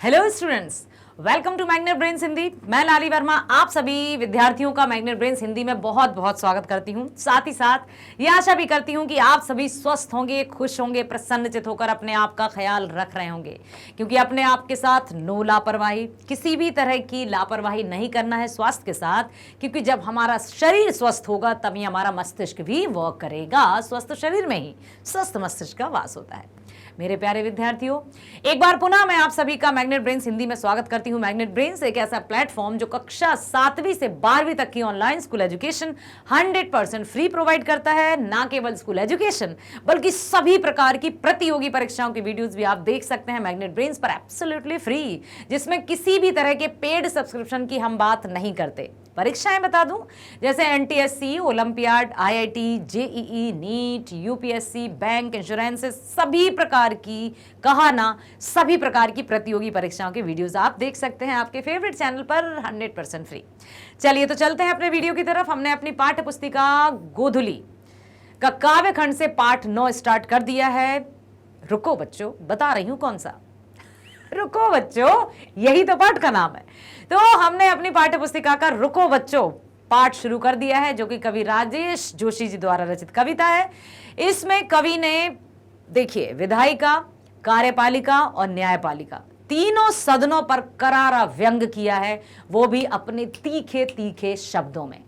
Hello students, welcome to Magnet Brains Hindi. मैं लाली वर्मा आप सभी विद्यार्थियों का मैग्नेट ब्रेन्स हिंदी में बहुत बहुत स्वागत करती हूं। साथ ही साथ ये आशा भी करती हूं कि आप सभी स्वस्थ होंगे, खुश होंगे, प्रसन्नचित होकर अपने आप का ख्याल रख रहे होंगे, क्योंकि अपने आप के साथ नो लापरवाही, किसी भी तरह की लापरवाही नहीं करना है स्वास्थ्य के साथ, क्योंकि जब हमारा शरीर स्वस्थ होगा तभी हमारा मस्तिष्क भी वर्क करेगा। स्वस्थ शरीर में ही स्वस्थ मस्तिष्क का वास होता है। मेरे प्यारे विद्यार्थियों, एक बार पुनः मैं आप सभी का मैग्नेट ब्रेन्स हिंदी में स्वागत करती हूं। मैग्नेट ब्रेन्स एक ऐसा प्लेटफॉर्म जो कक्षा 7वीं से 12वीं तक की online school education 100% free provide करता है। ना केवल स्कूल एजुकेशन बल्कि सभी प्रकार की प्रतियोगी परीक्षाओं की वीडियोस भी आप देख सकते हैं मैग्नेट ब्रेन्स पर एब्सोल्युटली फ्री, जिसमें किसी भी तरह के पेड सब्सक्रिप्शन की हम बात नहीं करते। परीक्षाएं बता दूं, जैसे NTSC, olympiad, IIT, JEE, NEET, UPSC, bank, insurance, सभी प्रकार की कहा ना सभी प्रकार की प्रतियोगी परीक्षाओं के वीडियोस आप देख सकते हैं आपके फेवरेट चैनल पर 100% फ्री। चलिए तो चलते हैं अपने वीडियो की तरफ। हमने अपनी पाठ्य पुस्तिका गोधुली का काव्य खंड से पाठ 9 स्टार्ट कर दिया है। रुको बच्चों, बता रही हूं कौन सा। रुको बच्चों, यही तो पाठ का नाम है। तो हमने अपनी पाठ्य पुस्तिका का रुको बच्चों पाठ शुरू कर दिया है, जो कि कवि राजेश जोशी जी द्वारा रचित कविता है। इसमें कवि ने देखिए विधायिका, कार्यपालिका और न्यायपालिका तीनों सदनों पर करारा व्यंग किया है, वो भी अपने तीखे तीखे शब्दों में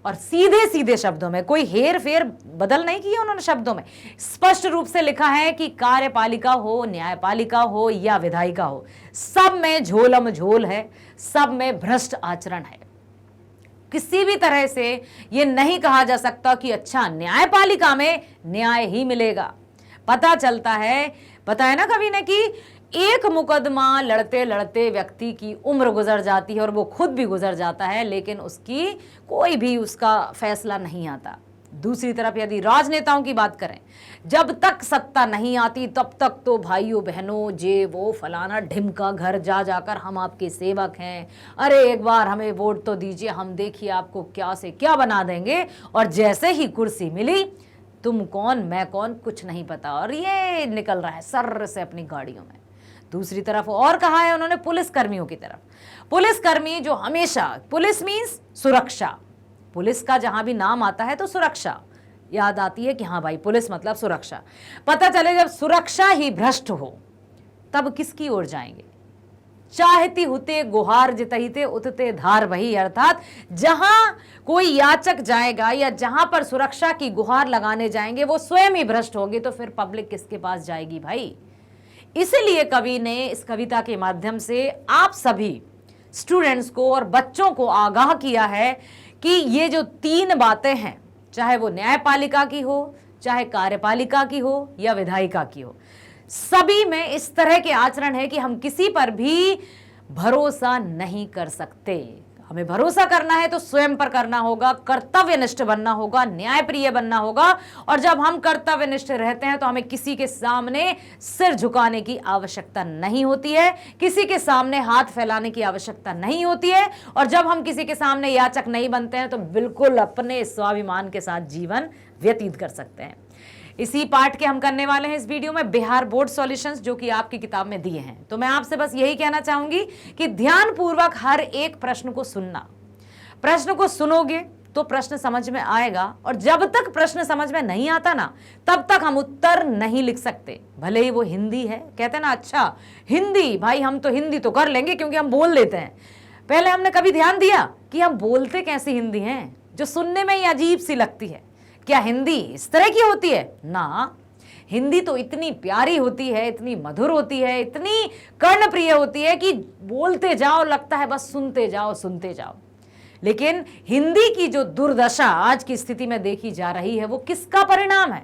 और सीधे सीधे शब्दों में। कोई हेर फेर बदल नहीं किया उन्होंने शब्दों में। स्पष्ट रूप से लिखा है कि कार्यपालिका हो, न्यायपालिका हो या विधायिका हो, सब में झोलम झोल है, सब में भ्रष्ट आचरण है। किसी भी तरह से यह नहीं कहा जा सकता कि अच्छा न्यायपालिका में न्याय ही मिलेगा। पता चलता है, बताया ना कवि ने कि एक मुकदमा लड़ते लड़ते व्यक्ति की उम्र गुजर जाती है और वो खुद भी गुजर जाता है, लेकिन उसकी कोई भी उसका फैसला नहीं आता। दूसरी तरफ यदि राजनेताओं की बात करें, जब तक सत्ता नहीं आती तब तक तो भाइयों बहनों जे वो फलाना ढिमका घर जा जाकर हम आपके सेवक हैं, अरे एक बार हमें वोट तो दीजिए, हम देखिए आपको क्या से क्या बना देंगे। और जैसे ही कुर्सी मिली, तुम कौन मैं कौन कुछ नहीं पता, और ये निकल रहा है सर्र से अपनी गाड़ियों में। दूसरी तरफ और कहा है उन्होंने पुलिस कर्मियों की तरफ, पुलिस कर्मी जो हमेशा, पुलिस मीन्स सुरक्षा, पुलिस का जहां भी नाम आता है तो सुरक्षा याद आती है कि हाँ भाई पुलिस मतलब सुरक्षा। पता चले जब सुरक्षा ही भ्रष्ट हो तब किसकी ओर जाएंगे। चाहती हुते गुहार जितहिते उतते धार वही, अर्थात जहां कोई याचक जाएगा या जहां पर सुरक्षा की गुहार लगाने जाएंगे वो स्वयं ही भ्रष्ट होंगे, तो फिर पब्लिक किसके पास जाएगी भाई। इसीलिए कवि ने इस कविता के माध्यम से आप सभी स्टूडेंट्स को और बच्चों को आगाह किया है कि ये जो 3 बातें हैं, चाहे वो न्यायपालिका की हो, चाहे कार्यपालिका की हो या विधायिका की हो, सभी में इस तरह के आचरण है कि हम किसी पर भी भरोसा नहीं कर सकते। हमें भरोसा करना है तो स्वयं पर करना होगा, कर्तव्यनिष्ठ बनना होगा, न्यायप्रिय बनना होगा। और जब हम कर्तव्यनिष्ठ रहते हैं तो हमें किसी के सामने सिर झुकाने की आवश्यकता नहीं होती है, किसी के सामने हाथ फैलाने की आवश्यकता नहीं होती है। और जब हम किसी के सामने याचक नहीं बनते हैं तो बिल्कुल अपने स्वाभिमान के साथ जीवन व्यतीत कर सकते हैं। इसी पाठ के हम करने वाले हैं इस वीडियो में बिहार बोर्ड सॉल्यूशंस, जो कि आपकी किताब में दिए हैं। तो मैं आपसे बस यही कहना चाहूंगी कि ध्यानपूर्वक हर एक प्रश्न को सुनना। प्रश्न को सुनोगे तो प्रश्न समझ में आएगा, और जब तक प्रश्न समझ में नहीं आता ना तब तक हम उत्तर नहीं लिख सकते, भले ही वो हिंदी है। कहते हैं ना, अच्छा हिंदी भाई, हम तो हिंदी तो कर लेंगे क्योंकि हम बोल लेते हैं। पहले हमने कभी ध्यान दिया कि हम बोलते कैसी हिंदी हैं, जो सुनने में ही अजीब सी लगती है। क्या हिंदी इस तरह की होती है ना? हिंदी तो इतनी प्यारी होती है, इतनी मधुर होती है, इतनी कर्णप्रिय होती है कि बोलते जाओ, लगता है बस सुनते जाओ सुनते जाओ। लेकिन हिंदी की जो दुर्दशा आज की स्थिति में देखी जा रही है, वो किसका परिणाम है?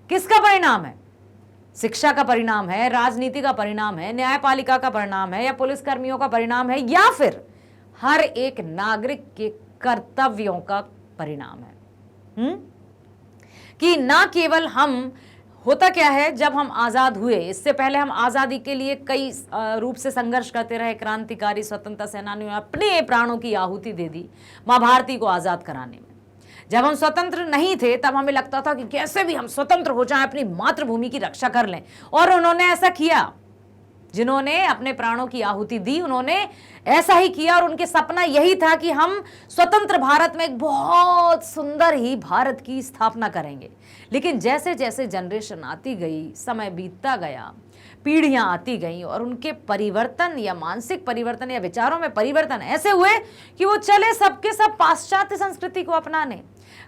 किसका परिणाम है? शिक्षा का परिणाम है, राजनीति का परिणाम है, न्यायपालिका का परिणाम है, या पुलिस कर्मियों का परिणाम है, या फिर हर एक नागरिक के कर्तव्यों का परिणाम है। कि ना केवल हम, होता क्या है जब हम आज़ाद हुए, इससे पहले हम आज़ादी के लिए कई रूप से संघर्ष करते रहे। क्रांतिकारी स्वतंत्रता सेनानियों ने अपने प्राणों की आहुति दे दी माँ भारती को आज़ाद कराने में। जब हम स्वतंत्र नहीं थे तब हमें लगता था कि कैसे भी हम स्वतंत्र हो जाएं, अपनी मातृभूमि की रक्षा कर लें, और उन्होंने ऐसा किया। जिन्होंने अपने प्राणों की आहुति दी, उन्होंने ऐसा ही किया और उनके सपना यही था कि हम स्वतंत्र भारत में एक बहुत सुंदर ही भारत की स्थापना करेंगे। लेकिन जैसे जैसे जनरेशन आती गई, समय बीतता गया, पीढ़ियां आती गईं और उनके परिवर्तन या मानसिक परिवर्तन या विचारों में परिवर्तन ऐसे हुए कि वो चले सबके सब पाश्चात्य संस्कृति को अपनाने।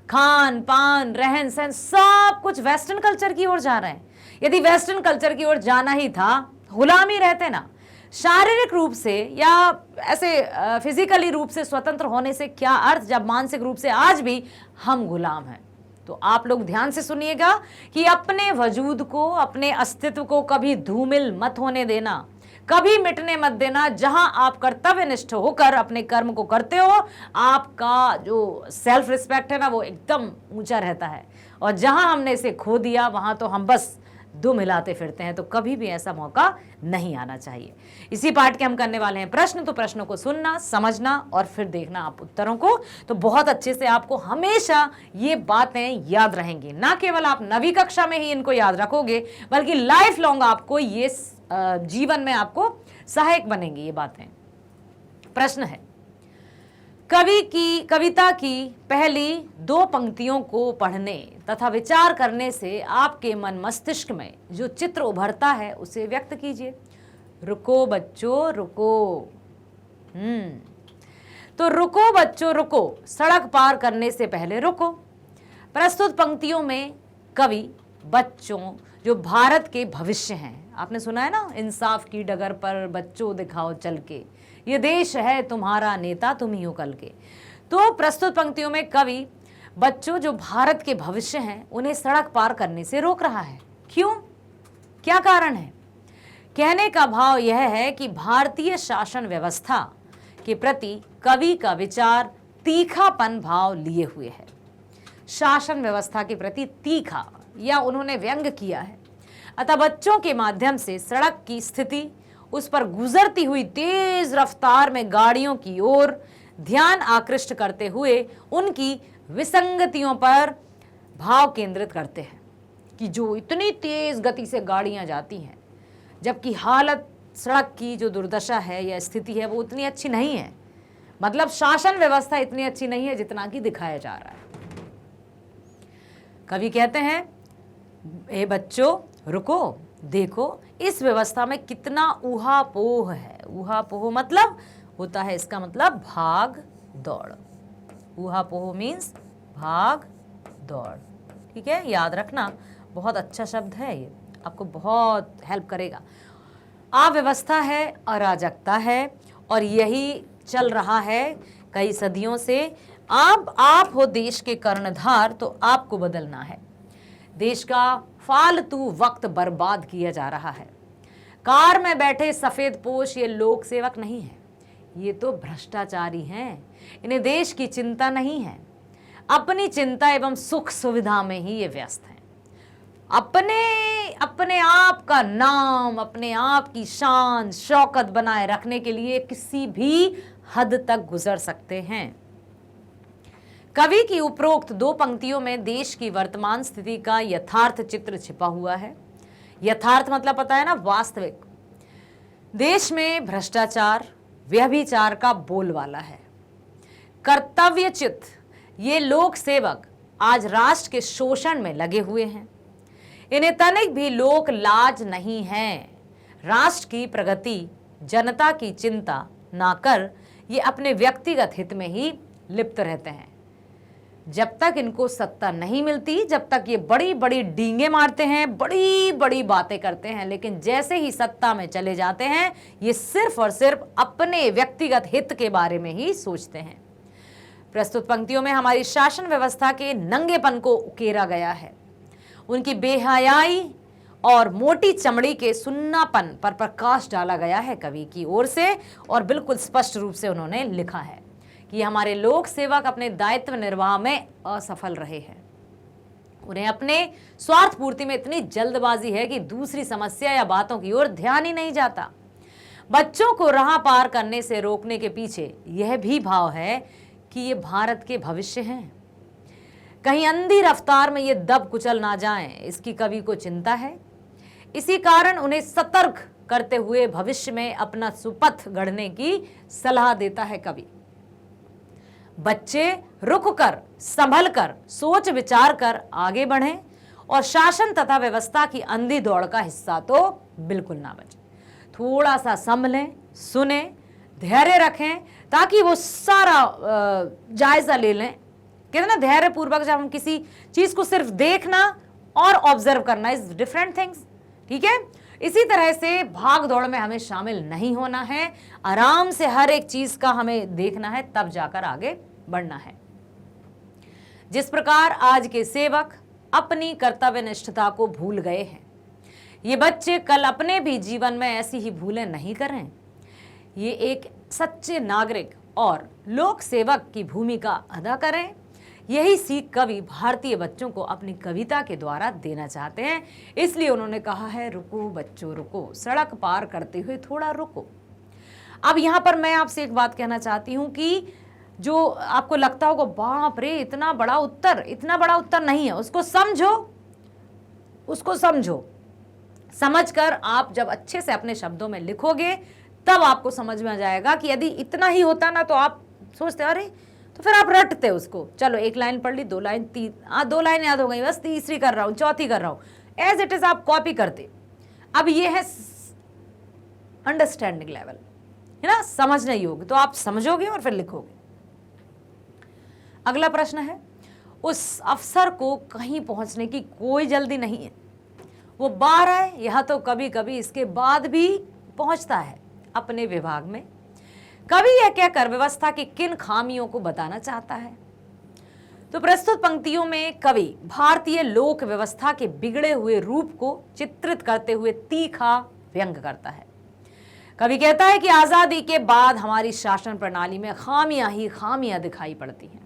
खान पान, रहन सहन, सब कुछ वेस्टर्न कल्चर की ओर जा रहे हैं। यदि वेस्टर्न कल्चर की ओर जाना ही था, गुलामी रहते ना। शारीरिक रूप से या ऐसे फिजिकली रूप से स्वतंत्र होने से क्या अर्थ, जब मानसिक रूप से आज भी हम गुलाम हैं। तो आप लोग ध्यान से सुनिएगा कि अपने वजूद को, अपने अस्तित्व को कभी धूमिल मत होने देना, कभी मिटने मत देना। जहां आप कर्तव्यनिष्ठ होकर अपने कर्म को करते हो, आपका जो सेल्फ रिस्पेक्ट है ना, वो एकदम ऊंचा रहता है। और जहां हमने इसे खो दिया, वहां तो हम बस दुम हिलाते फिरते हैं। तो कभी भी ऐसा मौका नहीं आना चाहिए। इसी पार्ट के हम करने वाले हैं प्रश्न। तो प्रश्नों को सुनना, समझना और फिर देखना आप उत्तरों को। तो बहुत अच्छे से आपको हमेशा ये बातें याद रहेंगी। ना केवल आप 9वीं कक्षा में ही इनको याद रखोगे, बल्कि लाइफ लॉन्ग आपको ये जीवन में आपको सहायक बनेंगी ये बातें। प्रश्न है, कविता की पहली 2 पंक्तियों को पढ़ने तथा विचार करने से आपके मन मस्तिष्क में जो चित्र उभरता है उसे व्यक्त कीजिए। रुको बच्चों रुको। तो रुको बच्चों रुको, सड़क पार करने से पहले रुको। प्रस्तुत पंक्तियों में कवि बच्चों, जो भारत के भविष्य हैं, आपने सुना है ना, इंसाफ की डगर पर बच्चों दिखाओ चल के, ये देश है तुम्हारा नेता तुम ही हो कल के। तो प्रस्तुत पंक्तियों में कवि बच्चों, जो भारत के भविष्य हैं, उन्हें सड़क पार करने से रोक रहा है। क्यों, क्या कारण है? कहने का भाव यह है कि भारतीय शासन व्यवस्था के प्रति कवि का विचार तीखापन भाव लिए हुए है। शासन व्यवस्था के प्रति तीखा, या उन्होंने व्यंग किया है। अतः बच्चों के माध्यम से सड़क की स्थिति, उस पर गुजरती हुई तेज रफ्तार में गाड़ियों की ओर ध्यान आकृष्ट करते हुए उनकी विसंगतियों पर भाव केंद्रित करते हैं कि जो इतनी तेज गति से गाड़ियां जाती हैं, जबकि हालत सड़क की जो दुर्दशा है या स्थिति है वो उतनी अच्छी नहीं है। मतलब शासन व्यवस्था इतनी अच्छी नहीं है जितना कि दिखाया जा रहा है। कवि कहते हैं, ए बच्चों रुको, देखो इस व्यवस्था में कितना ऊहापोह है। ऊहापोह मतलब होता है, इसका मतलब भाग दौड़। ऊहापोह मीन्स भाग दौड़। ठीक है, याद रखना, बहुत अच्छा शब्द है ये, आपको बहुत हेल्प करेगा। अव्यवस्था है, अराजकता है, और यही चल रहा है कई सदियों से। अब आप हो देश के कर्णधार, तो आपको बदलना है। देश का फालतू वक्त बर्बाद किया जा रहा है। कार में बैठे सफेद पोश ये लोक सेवक नहीं है, ये तो भ्रष्टाचारी हैं। इन्हें देश की चिंता नहीं है, अपनी चिंता एवं सुख सुविधा में ही ये व्यस्त हैं। अपने आप का नाम, अपने आप की शान शौकत बनाए रखने के लिए किसी भी हद तक गुजर सकते हैं। कवि की उपरोक्त 2 पंक्तियों में देश की वर्तमान स्थिति का यथार्थ चित्र छिपा हुआ है। यथार्थ मतलब पता है ना, वास्तविक। देश में भ्रष्टाचार, व्यभिचार का बोलबाला है। कर्तव्यचित ये लोक सेवक आज राष्ट्र के शोषण में लगे हुए हैं। इन्हें तनिक भी लोक लाज नहीं है। राष्ट्र की प्रगति, जनता की चिंता ना कर ये अपने व्यक्तिगत हित में ही लिप्त रहते हैं। जब तक इनको सत्ता नहीं मिलती, जब तक ये बड़ी बड़ी डींगे मारते हैं, बड़ी बड़ी बातें करते हैं, लेकिन जैसे ही सत्ता में चले जाते हैं, ये सिर्फ और सिर्फ अपने व्यक्तिगत हित के बारे में ही सोचते हैं। प्रस्तुत पंक्तियों में हमारी शासन व्यवस्था के नंगेपन को उकेरा गया है। उनकी बेहयाई और मोटी चमड़ी के सुन्नापन पर प्रकाश डाला गया है कवि की ओर से, और बिल्कुल स्पष्ट रूप से उन्होंने लिखा है कि हमारे लोक सेवक अपने दायित्व निर्वाह में असफल रहे हैं। उन्हें अपने स्वार्थ पूर्ति में इतनी जल्दबाजी है कि दूसरी समस्या या बातों की ओर ध्यान ही नहीं जाता। बच्चों को राह पार करने से रोकने के पीछे यह भी भाव है कि ये भारत के भविष्य हैं, कहीं अंधी रफ्तार में ये दब कुचल ना जाएं, इसकी कवि को चिंता है। इसी कारण उन्हें सतर्क करते हुए भविष्य में अपना सुपथ गढ़ने की सलाह देता है कवि। बच्चे रुक कर, संभल कर, सोच विचार कर आगे बढ़ें और शासन तथा व्यवस्था की अंधी दौड़ का हिस्सा तो बिल्कुल ना बचे। थोड़ा सा संभलें, सुने, धैर्य रखें ताकि वो सारा जायजा ले लें। कहते ना धैर्य पूर्वक जब हम किसी चीज को सिर्फ देखना और ऑब्जर्व करना इज डिफरेंट थिंग्स, ठीक है। इसी तरह से भाग दौड़ में हमें शामिल नहीं होना है, आराम से हर एक चीज का हमें देखना है, तब जाकर आगे बढ़ना है। जिस प्रकार आज के सेवक अपनी कर्तव्य निष्ठता को भूल गए हैं, ये बच्चे कल अपने भी जीवन में ऐसी ही भूलें नहीं करें। ये एक सच्चे नागरिक और लोक सेवक की भूमिका अदा करें। यही सीख कवि भारतीय बच्चों को अपनी कविता के द्वारा देना चाहते हैं। इसलिए उन्होंने कहा है, रुको बच्चों रुको, सड़क पार करते हुए थोड़ा रुको। अब यहां पर मैं आपसे एक बात कहना चाहती हूं कि जो आपको लगता होगा बाप रे इतना बड़ा उत्तर नहीं है, उसको समझो। समझकर आप जब अच्छे से अपने शब्दों में लिखोगे तब आपको समझ में आ जाएगा कि यदि इतना ही होता ना तो आप सोचते अरे, तो फिर आप रटते उसको। चलो एक लाइन पढ़ ली, 2 लाइन, 2 लाइन याद हो गई, बस तीसरी कर रहा हूं, चौथी कर रहा हूं, एज इट इज आप कॉपी करते। अब ये है अंडरस्टैंडिंग लेवल, है ना, समझने योग्य, तो आप समझोगे और फिर लिखोगे। अगला प्रश्न है, उस अफसर को कहीं पहुंचने की कोई जल्दी नहीं है, वो बाहर है, यह तो कभी कभी इसके बाद भी पहुंचता है अपने विभाग में। कवि यह कहकर व्यवस्था की किन खामियों को बताना चाहता है? तो प्रस्तुत पंक्तियों में कवि भारतीय लोक व्यवस्था के बिगड़े हुए रूप को चित्रित करते हुए तीखा व्यंग करता है। कवि कहता है कि आजादी के बाद हमारी शासन प्रणाली में खामियां ही खामियां दिखाई पड़ती हैं।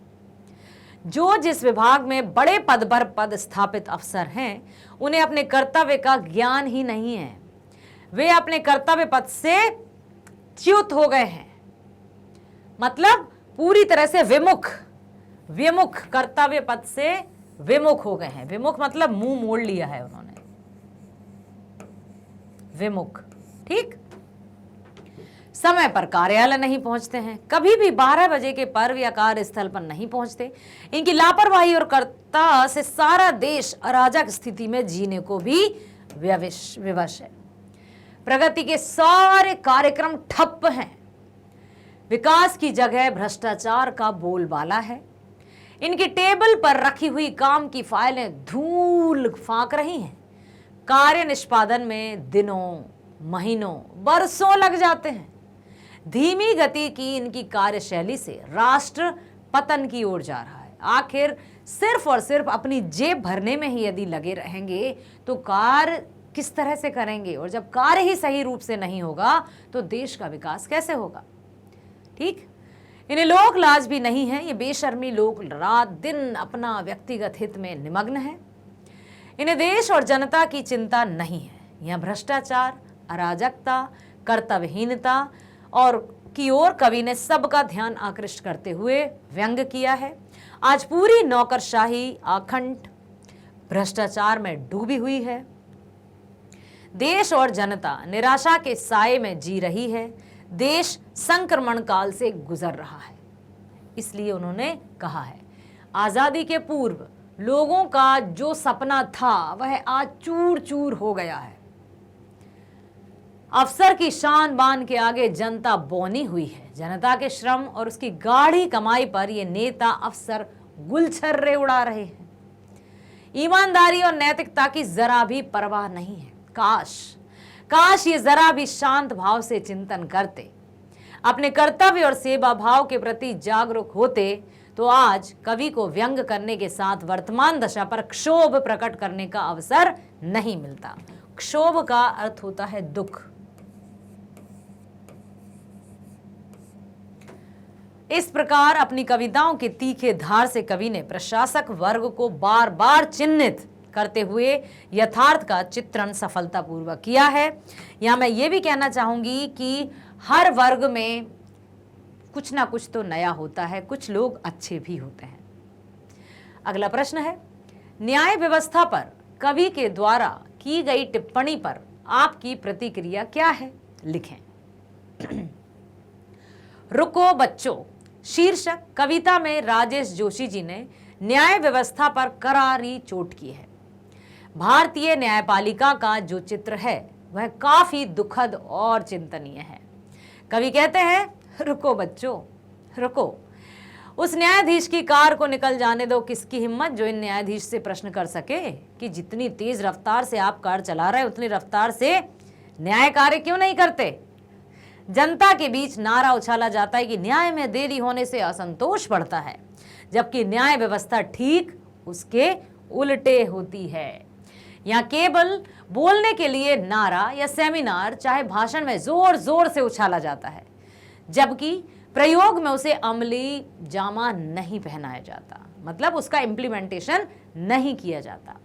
जो जिस विभाग में बड़े पद पर पद स्थापित अफसर हैं, उन्हें अपने कर्तव्य का ज्ञान ही नहीं है। वे अपने कर्तव्य पद से च्युत हो गए हैं, मतलब पूरी तरह से विमुख कर्तव्य पद से विमुख हो गए हैं। विमुख मतलब मुंह मोड़ लिया है उन्होंने, विमुख, ठीक। समय पर कार्यालय नहीं पहुंचते हैं, कभी भी 12 बजे के पर्व या कार्यस्थल पर नहीं पहुंचते। इनकी लापरवाही और कर्ता से सारा देश अराजक स्थिति में जीने को भी विवश है। प्रगति के सारे कार्यक्रम ठप्प हैं। विकास की जगह भ्रष्टाचार का बोलबाला है। इनकी टेबल पर रखी हुई काम की फाइलें धूल फांक रही हैं। कार्य निष्पादन में दिनों, महीनों, बरसों लग जाते हैं। धीमी गति की इनकी कार्यशैली से राष्ट्र पतन की ओर जा रहा है। आखिर सिर्फ और सिर्फ अपनी जेब भरने में ही यदि लगे रहेंगे तो कार्य किस तरह से करेंगे? और जब कार्य ही सही रूप से नहीं होगा तो देश का विकास कैसे होगा? ठीक, इन्हें लोक लाज भी नहीं है। ये बेशर्मी लोग रात दिन अपना व्यक्तिगत हित में निमग्न है। इन्हें देश और जनता की चिंता नहीं है। यह भ्रष्टाचार, अराजकता, कर्तव्यहीनता और की ओर कवि ने सबका ध्यान आकृष्ट करते हुए व्यंग किया है। आज पूरी नौकरशाही आखंड भ्रष्टाचार में डूबी हुई है। देश और जनता निराशा के साए में जी रही है। देश संक्रमण काल से गुजर रहा है। इसलिए उन्होंने कहा है, आजादी के पूर्व लोगों का जो सपना था वह आज चूर चूर हो गया है। अफसर की शान बान के आगे जनता बौनी हुई है। जनता के श्रम और उसकी गाढ़ी कमाई पर ये नेता अफसर गुलछर्रे उड़ा रहे हैं। ईमानदारी और नैतिकता की जरा भी परवाह नहीं है। काश ये जरा भी शांत भाव से चिंतन करते, अपने कर्तव्य और सेवा भाव के प्रति जागरूक होते तो आज कवि को व्यंग करने के साथ वर्तमान दशा पर क्षोभ प्रकट करने का अवसर नहीं मिलता। क्षोभ का अर्थ होता है दुख। इस प्रकार अपनी कविताओं के तीखे धार से कवि ने प्रशासक वर्ग को बार बार चिन्हित करते हुए यथार्थ का चित्रण सफलतापूर्वक किया है। यहाँ मैं ये भी कहना चाहूंगी कि हर वर्ग में कुछ ना कुछ तो नया होता है, कुछ लोग अच्छे भी होते हैं। अगला प्रश्न है, न्याय व्यवस्था पर कवि के द्वारा की गई टिप्पणी पर आपकी प्रतिक्रिया क्या है, लिखें। रुको बच्चों शीर्षक कविता में राजेश जोशी जी ने न्याय व्यवस्था पर करारी चोट की है। भारतीय न्यायपालिका का जो चित्र है वह काफी दुखद और चिंतनीय है। कवि कहते हैं, रुको बच्चों रुको, उस न्यायाधीश की कार को निकल जाने दो। किसकी हिम्मत जो इन न्यायाधीश से प्रश्न कर सके कि जितनी तेज रफ्तार से आप कार चला रहे उतनी रफ्तार से न्याय कार्य क्यों नहीं करते। जनता के बीच नारा उछाला जाता है कि न्याय में देरी होने से असंतोष बढ़ता है, जबकि न्याय व्यवस्था ठीक उसके उल्टे होती है। यहाँ केवल बोलने के लिए नारा या सेमिनार चाहे भाषण में जोर जोर से उछाला जाता है, जबकि प्रयोग में उसे अमली जामा नहीं पहनाया जाता, मतलब उसका इम्प्लीमेंटेशन नहीं किया जाता।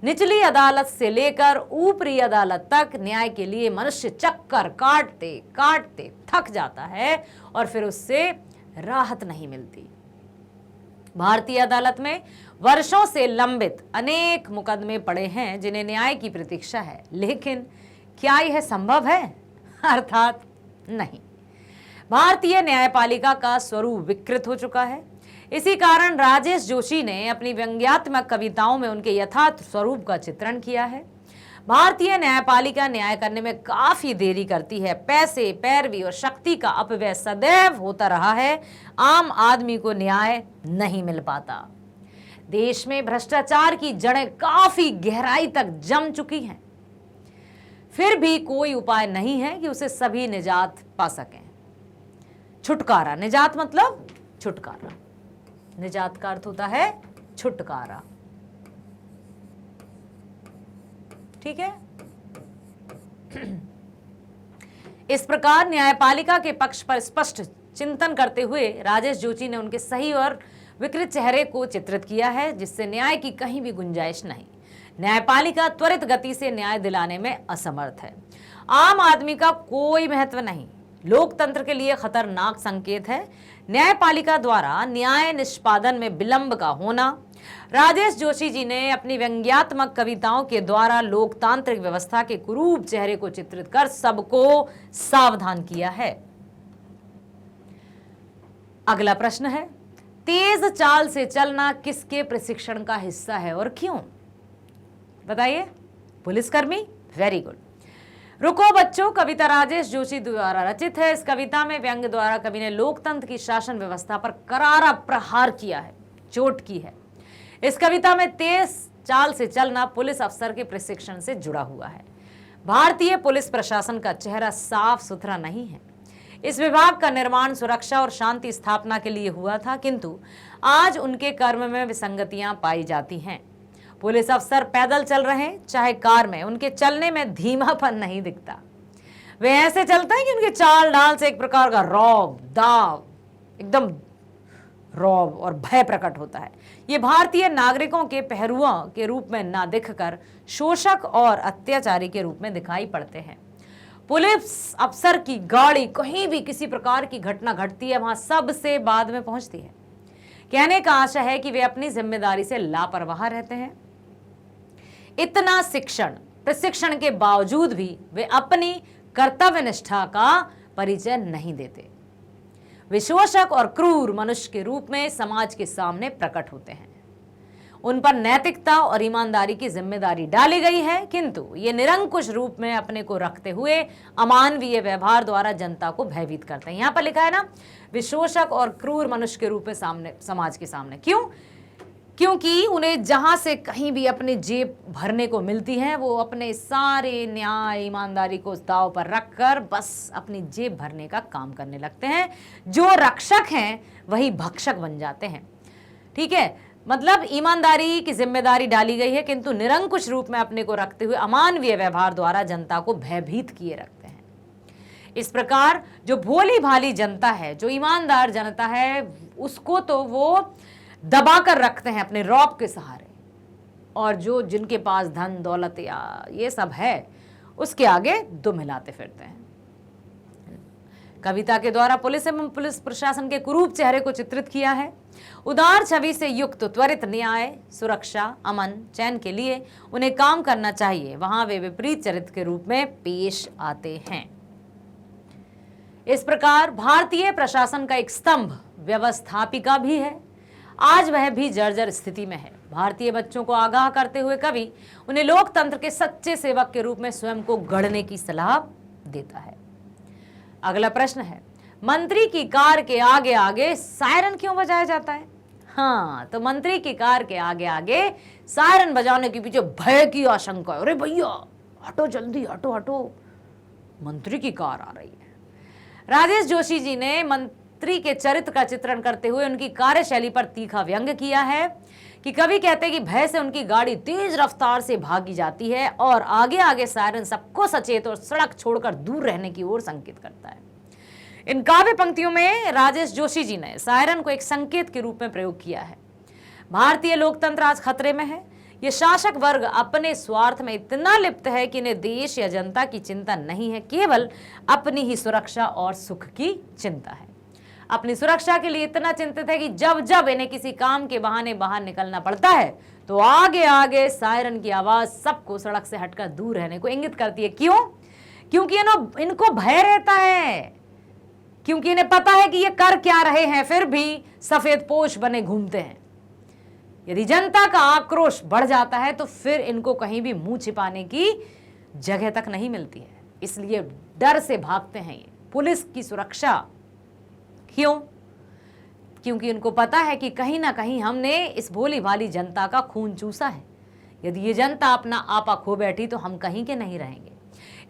निचली अदालत से लेकर ऊपरी अदालत तक न्याय के लिए मनुष्य चक्कर काटते काटते थक जाता है और फिर उससे राहत नहीं मिलती। भारतीय अदालत में वर्षों से लंबित अनेक मुकदमे पड़े हैं जिन्हें न्याय की प्रतीक्षा है, लेकिन क्या यह संभव है? अर्थात नहीं। भारतीय न्यायपालिका का स्वरूप विकृत हो चुका है। इसी कारण राजेश जोशी ने अपनी व्यंग्यात्मक कविताओं में उनके यथार्थ स्वरूप का चित्रण किया है। भारतीय न्यायपालिका न्याय करने में काफी देरी करती है। पैसे, पैरवी और शक्ति का अपव्यय सदैव होता रहा है। आम आदमी को न्याय नहीं मिल पाता। देश में भ्रष्टाचार की जड़ें काफी गहराई तक जम चुकी हैं, फिर भी कोई उपाय नहीं है कि उसे सभी निजात पा सकें। छुटकारा, निजात मतलब छुटकारा, निजात का अर्थ होता है छुटकारा, ठीक है। इस प्रकार न्यायपालिका के पक्ष पर स्पष्ट चिंतन करते हुए राजेश जोशी ने उनके सही और विकृत चेहरे को चित्रित किया है, जिससे न्याय की कहीं भी गुंजाइश नहीं। न्यायपालिका त्वरित गति से न्याय दिलाने में असमर्थ है। आम आदमी का कोई महत्व नहीं, लोकतंत्र के लिए खतरनाक संकेत है। न्यायपालिका द्वारा न्याय निष्पादन में विलंब का होना। राजेश जोशी जी ने अपनी व्यंग्यात्मक कविताओं के द्वारा लोकतांत्रिक व्यवस्था के कुरूप चेहरे को चित्रित कर सबको सावधान किया है। अगला प्रश्न है, तेज चाल से चलना किसके प्रशिक्षण का हिस्सा है और क्यों? बताइए। पुलिसकर्मी? Very good. रुको बच्चों कविता राजेश जोशी द्वारा रचित है। इस कविता में व्यंग्य द्वारा कवि ने लोकतंत्र की शासन व्यवस्था पर करारा प्रहार किया है, चोट की है। इस कविता में तेज चाल से चलना पुलिस अफसर के प्रशिक्षण से जुड़ा हुआ है। भारतीय पुलिस प्रशासन का चेहरा साफ सुथरा नहीं है। इस विभाग का निर्माण सुरक्षा और शांति स्थापना के लिए हुआ था, किंतु आज उनके कर्म में विसंगतियां पाई जाती हैं। पुलिस अफसर पैदल चल रहे हैं चाहे कार में, उनके चलने में धीमापन नहीं दिखता। वे ऐसे चलते हैं कि उनके चाल डाल से एक प्रकार का रौब, दाव, एकदम रौब और भय प्रकट होता है। ये भारतीय नागरिकों के पहरुओं के रूप में ना दिखकर शोषक और अत्याचारी के रूप में दिखाई पड़ते हैं। पुलिस अफसर की गाड़ी कहीं भी किसी प्रकार की घटना घटती है, वहां सबसे बाद में पहुंचती है। कहने का आशा है कि वे अपनी जिम्मेदारी से लापरवाह रहते हैं। इतना प्रशिक्षण के बावजूद भी वे अपनी कर्तव्य निष्ठा का परिचय नहीं देते। वे शोषक और क्रूर मनुष्य के रूप में समाज के सामने प्रकट होते हैं। उन पर नैतिकता और ईमानदारी की जिम्मेदारी डाली गई है, किंतु ये निरंकुश रूप में अपने को रखते हुए अमानवीय व्यवहार द्वारा जनता को भयभीत करते हैं। यहाँ पर लिखा है ना, वे शोषक और क्रूर मनुष्य के रूप में सामने, समाज के सामने। क्यों? क्योंकि उन्हें जहां से कहीं भी अपनी जेब भरने को मिलती है, वो अपने सारे न्याय ईमानदारी को दांव पर रखकर बस अपनी जेब भरने का काम करने लगते हैं। जो रक्षक हैं वही भक्षक बन जाते हैं। ठीक है, मतलब ईमानदारी की जिम्मेदारी डाली गई है, किंतु निरंकुश रूप में अपने को रखते हुए अमानवीय व्यवहार द्वारा जनता को भयभीत किए रखते हैं। इस प्रकार जो भोली भाली जनता है, जो ईमानदार जनता है, उसको तो वो दबाकर रखते हैं अपने रौब के सहारे, और जो जिनके पास धन दौलत या ये सब है, उसके आगे दुम हिलाते फिरते हैं। कविता के द्वारा पुलिस एवं पुलिस प्रशासन के कुरूप चेहरे को चित्रित किया है। उदार छवि से युक्त त्वरित न्याय, सुरक्षा, अमन, चैन के लिए उन्हें काम करना चाहिए, वहां वे विपरीत चरित्र के रूप में पेश आते हैं। इस प्रकार भारतीय प्रशासन का एक स्तंभ व्यवस्थापिका भी है, आज वह भी जर्जर स्थिति में है। भारतीय बच्चों को आगाह करते हुए कवि उन्हें लोकतंत्र के सच्चे सेवक के रूप में स्वयं को गढ़ने की सलाह देता है। अगला प्रश्न है, मंत्री की कार के आगे आगे सायरन क्यों बजाया जाता है? हाँ, तो मंत्री की कार के आगे आगे सायरन बजाने के पीछे भय की आशंका है। अरे भैया हटो, जल्दी हटो हटो, मंत्री की कार आ रही है। राजेश जोशी जी ने मंत्री के चरित्र का चित्रण करते हुए उनकी कार्यशैली पर तीखा व्यंग्य किया है कि कवि कहते हैं कि भय से उनकी गाड़ी तेज रफ्तार से भागी जाती है और आगे आगे सायरन सबको सचेत और सड़क छोड़कर दूर रहने की ओर संकेत करता है। इन काव्य पंक्तियों में राजेश जोशी जी ने सायरन को एक संकेत के रूप में प्रयोग किया है। भारतीय लोकतंत्र आज खतरे में है। ये शासक वर्ग अपने स्वार्थ में इतना लिप्त है कि इन्हें देश या जनता की चिंता नहीं है, केवल अपनी ही सुरक्षा और सुख की चिंता है। अपनी सुरक्षा के लिए इतना चिंतित है कि जब जब इन्हें किसी काम के बहाने बाहर निकलना पड़ता है तो आगे आगे सायरन की आवाज सबको सड़क से हटकर दूर रहने को इंगित करती है। क्यों? क्योंकि इनको भय रहता है, क्योंकि इन्हें पता है कि ये कर क्या रहे हैं, फिर भी सफेद पोश बने घूमते हैं। यदि जनता का आक्रोश बढ़ जाता है तो फिर इनको कहीं भी मुंह छिपाने की जगह तक नहीं मिलती है, इसलिए डर से भागते हैं ये पुलिस की सुरक्षा। क्यों? क्योंकि उनको पता है कि कहीं ना कहीं हमने इस भोली भाली जनता का खून चूसा है। यदि ये जनता अपना आपा खो बैठी तो हम कहीं के नहीं रहेंगे।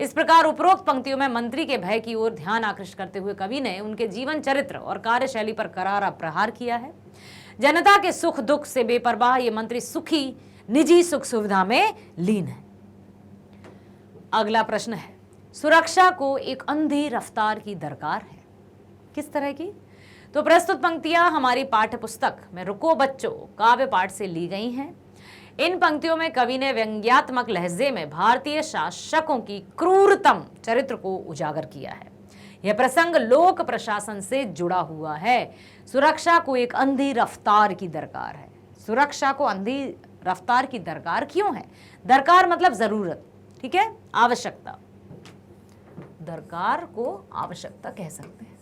इस प्रकार उपरोक्त पंक्तियों में मंत्री के भय की ओर ध्यान आकृष्ट करते हुए कवि ने उनके जीवन चरित्र और कार्यशैली पर करारा प्रहार किया है। जनता के सुख दुख से बेपरवाह ये मंत्री सुखी निजी सुख सुविधा में लीन है। अगला प्रश्न है, सुरक्षा को एक अंधी रफ्तार की दरकार है, किस तरह की? तो प्रस्तुत पंक्तियां हमारी पाठ्य पुस्तक में रुको बच्चों काव्य पाठ से ली गई हैं। इन पंक्तियों में कवि ने व्यंग्यात्मक लहजे में भारतीय शासकों की क्रूरतम चरित्र को उजागर किया है। यह प्रसंग लोक प्रशासन से जुड़ा हुआ है। सुरक्षा को एक अंधी रफ्तार की दरकार है। सुरक्षा को अंधी रफ्तार की दरकार क्यों है? दरकार मतलब जरूरत, ठीक है, आवश्यकता। दरकार को आवश्यकता कह सकते हैं।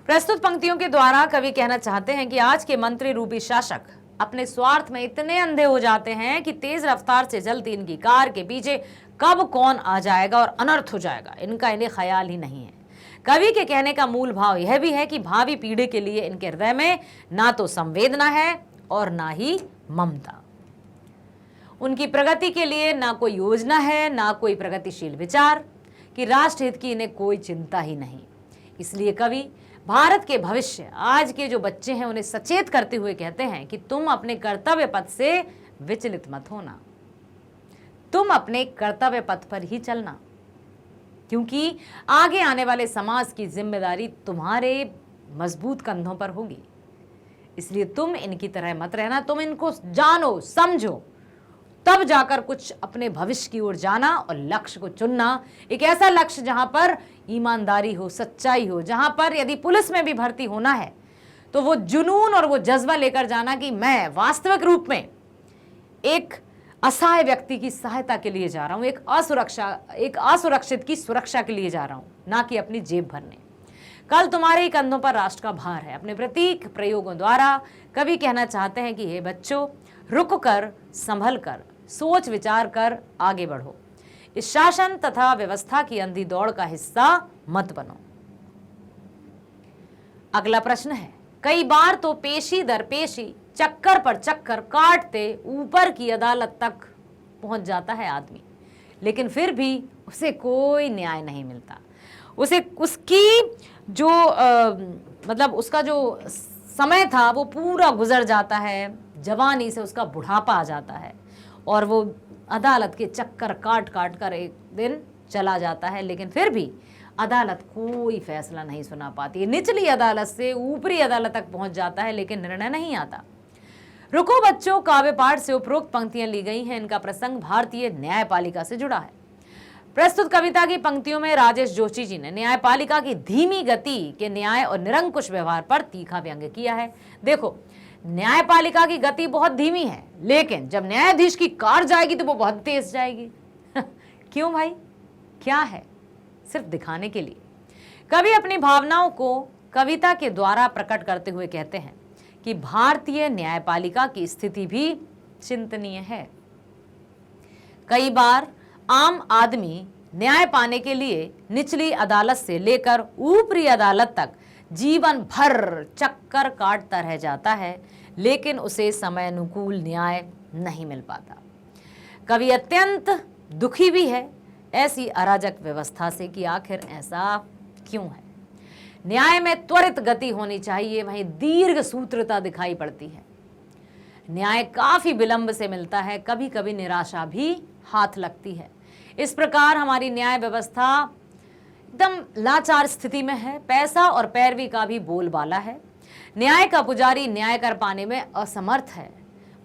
प्रस्तुत पंक्तियों के द्वारा कवि कहना चाहते हैं कि आज के मंत्री रूपी शासक अपने स्वार्थ में इतने अंधे हो जाते हैं कि तेज रफ्तार से चलती इनकी कार के पीछे कब कौन आ जाएगा और अनर्थ हो जाएगा, इनका इन्हें ख्याल ही नहीं है। कवि के कहने का मूल भाव यह भी है कि भावी पीढ़ी के लिए इनके हृदय में ना तो संवेदना है और ना ही ममता। उनकी प्रगति के लिए ना कोई योजना है, ना कोई प्रगतिशील विचार, कि राष्ट्रहित की इन्हें कोई चिंता ही नहीं। इसलिए कवि भारत के भविष्य, आज के जो बच्चे हैं, उन्हें सचेत करते हुए कहते हैं कि तुम अपने कर्तव्य पथ से विचलित मत होना, तुम अपने कर्तव्य पथ पर ही चलना, क्योंकि आगे आने वाले समाज की जिम्मेदारी तुम्हारे मजबूत कंधों पर होगी। इसलिए तुम इनकी तरह मत रहना, तुम इनको जानो समझो, तब जाकर कुछ अपने भविष्य की ओर जाना और लक्ष्य को चुनना, एक ऐसा लक्ष्य जहां पर ईमानदारी हो, सच्चाई हो, जहां पर यदि पुलिस में भी भर्ती होना है तो वो जुनून और वो जज्बा लेकर जाना कि मैं वास्तविक रूप में एक असहाय व्यक्ति की सहायता के लिए जा रहा हूं, एक असुरक्षित की सुरक्षा के लिए जा रहा हूं, ना कि अपनी जेब भरने। कल तुम्हारे ही कंधों पर राष्ट्र का भार है। अपने प्रतीक प्रयोगों द्वारा कवि कहना चाहते हैं कि हे बच्चों, रुक कर, संभल कर, सोच विचार कर आगे बढ़ो। इस शासन तथा व्यवस्था की अंधी दौड़ का हिस्सा मत बनो। अगला प्रश्न है, कई बार तो पेशी दर पेशी, चक्कर पर चक्कर काटते ऊपर की अदालत तक पहुंच जाता है आदमी, लेकिन फिर भी उसे कोई न्याय नहीं मिलता। उसे उसकी जो मतलब उसका जो समय था वो पूरा गुजर जाता है, जवानी से उसका बुढ़ापा आ जाता है और वो अदालत के चक्कर काट काट कर एक दिन चला जाता है, लेकिन फिर भी अदालत कोई फैसला नहीं सुना पाती। निचली अदालत से ऊपरी अदालत तक पहुंच जाता है, लेकिन निर्णय नहीं आता। रुको बच्चों काव्य पाठ से उपरोक्त पंक्तियां ली गई हैं। इनका प्रसंग भारतीय न्यायपालिका से जुड़ा है। प्रस्तुत कविता की पंक्तियों में राजेश जोशी जी ने न्यायपालिका की धीमी गति के न्याय और निरंकुश व्यवहार पर तीखा व्यंग्य किया है। देखो, न्यायपालिका की गति बहुत धीमी है, लेकिन जब न्यायाधीश की कार जाएगी तो वो बहुत तेज जाएगी। क्यों भाई? क्या है? सिर्फ दिखाने के लिए। कवि अपनी भावनाओं को कविता के द्वारा प्रकट करते हुए कहते हैं कि भारतीय न्यायपालिका की स्थिति भी चिंतनीय है। कई बार आम आदमी न्याय पाने के लिए निचली अदालत से लेकर ऊपरी अदालत तक जीवन भर चक्कर काटता रह जाता है, लेकिन उसे समय अनुकूल न्याय नहीं मिल पाता। कवि अत्यंत दुखी भी है ऐसी अराजक व्यवस्था से कि आखिर ऐसा क्यों है। न्याय में त्वरित गति होनी चाहिए, वहीं दीर्घ सूत्रता दिखाई पड़ती है। न्याय काफी विलंब से मिलता है, कभी कभी निराशा भी हाथ लगती है। इस प्रकार हमारी न्याय व्यवस्था एकदम लाचार स्थिति में है। पैसा और पैरवी का भी बोलबाला है। न्याय का पुजारी न्याय कर पाने में असमर्थ है,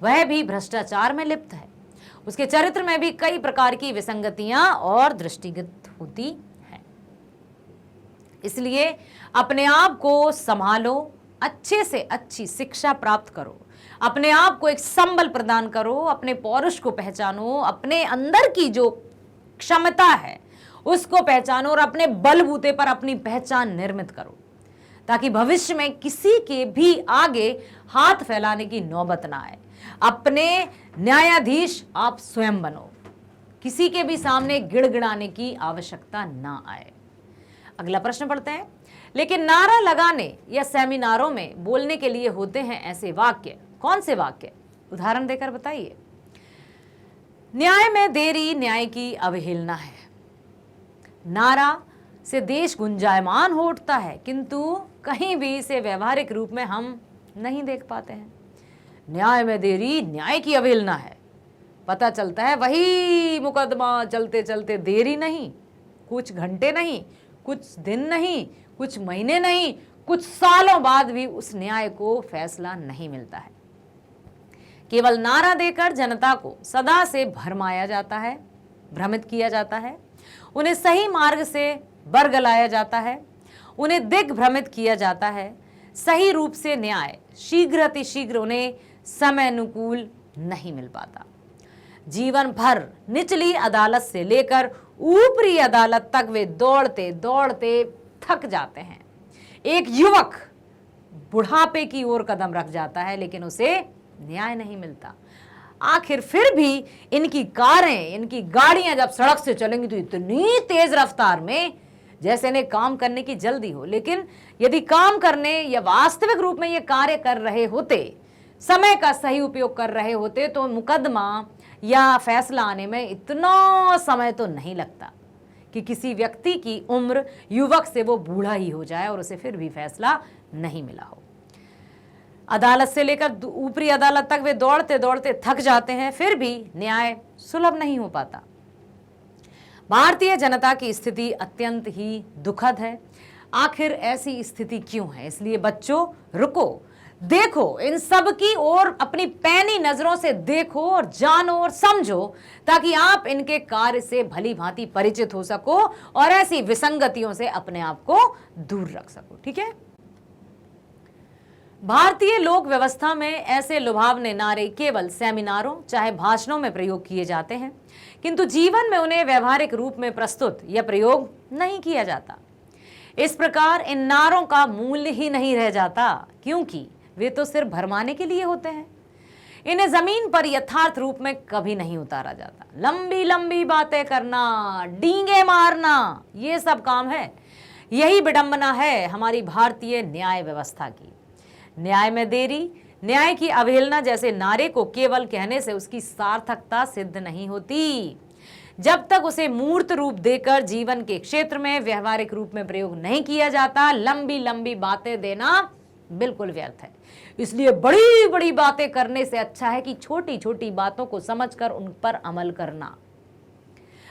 वह भी भ्रष्टाचार में लिप्त है। उसके चरित्र में भी कई प्रकार की विसंगतियां और दृष्टिगत होती हैं। इसलिए अपने आप को संभालो, अच्छे से अच्छी शिक्षा प्राप्त करो, अपने आप को एक संबल प्रदान करो, अपने पौरुष को पहचानो, अपने अंदर की जो क्षमता है उसको पहचानो और अपने बलबूते पर अपनी पहचान निर्मित करो, ताकि भविष्य में किसी के भी आगे हाथ फैलाने की नौबत ना आए। अपने न्यायाधीश आप स्वयं बनो, किसी के भी सामने गिड़गिड़ाने की आवश्यकता ना आए। अगला प्रश्न पढ़ते हैं। लेकिन नारा लगाने या सेमिनारों में बोलने के लिए होते हैं ऐसे वाक्य। कौन से वाक्य? उदाहरण देकर बताइए। न्याय में देरी न्याय की अवहेलना है। नारा से देश गुंजायमान हो उठता है, किंतु कहीं भी इसे व्यवहारिक रूप में हम नहीं देख पाते हैं। न्याय में देरी न्याय की अवहेलना है। पता चलता है वही मुकदमा चलते चलते देरी नहीं, कुछ घंटे नहीं, कुछ दिन नहीं, कुछ महीने नहीं, कुछ सालों बाद भी उस न्याय को फैसला नहीं मिलता है। केवल नारा देकर जनता को सदा से भरमाया जाता है, भ्रमित किया जाता है, उन्हें सही मार्ग से बरगलाया जाता है, उन्हें दिग्भ्रमित किया जाता है। सही रूप से न्याय शीघ्र उन्हें समय अनुकूल नहीं मिल पाता। जीवन भर निचली अदालत से लेकर ऊपरी अदालत तक वे दौड़ते दौड़ते थक जाते हैं। एक युवक बुढ़ापे की ओर कदम रख जाता है, लेकिन उसे न्याय नहीं मिलता। आखिर फिर भी इनकी कारें, इनकी गाड़ियां जब सड़क से चलेंगी तो इतनी तेज रफ्तार में जैसे इन्हें काम करने की जल्दी हो। लेकिन यदि काम करने या वास्तविक रूप में ये कार्य कर रहे होते, समय का सही उपयोग कर रहे होते, तो मुकदमा या फैसला आने में इतना समय तो नहीं लगता कि किसी व्यक्ति की उम्र युवक से वो बूढ़ा ही हो जाए और उसे फिर भी फैसला नहीं मिला हो। अदालत से लेकर ऊपरी अदालत तक वे दौड़ते दौड़ते थक जाते हैं, फिर भी न्याय सुलभ नहीं हो पाता। भारतीय जनता की स्थिति अत्यंत ही दुखद है। आखिर ऐसी स्थिति क्यों है? इसलिए बच्चों रुको, देखो, इन सब की ओर अपनी पैनी नजरों से देखो और जानो और समझो, ताकि आप इनके कार्य से भली भांति परिचित हो सको और ऐसी विसंगतियों से अपने आप को दूर रख सको। ठीक है। भारतीय लोक व्यवस्था में ऐसे लुभावने नारे केवल सेमिनारों चाहे भाषणों में प्रयोग किए जाते हैं, किंतु जीवन में उन्हें व्यवहारिक रूप में प्रस्तुत या प्रयोग नहीं किया जाता। इस प्रकार इन नारों का मूल्य ही नहीं रह जाता, क्योंकि वे तो सिर्फ भरमाने के लिए होते हैं। इन्हें जमीन पर यथार्थ रूप में कभी नहीं उतारा जाता। लंबी लंबी बातें करना, डींगे मारना, ये सब काम है। यही विडंबना है हमारी भारतीय न्याय व्यवस्था की। न्याय में देरी, न्याय की अवहेलना जैसे नारे को केवल कहने से उसकी सार्थकता सिद्ध नहीं होती। जब तक उसे मूर्त रूप देकर जीवन के क्षेत्र में व्यवहारिक रूप में प्रयोग नहीं किया जाता, लंबी लंबी बातें देना बिल्कुल व्यर्थ है। इसलिए बड़ी बड़ी बातें करने से अच्छा है कि छोटी छोटी बातों को समझकर उन पर अमल करना।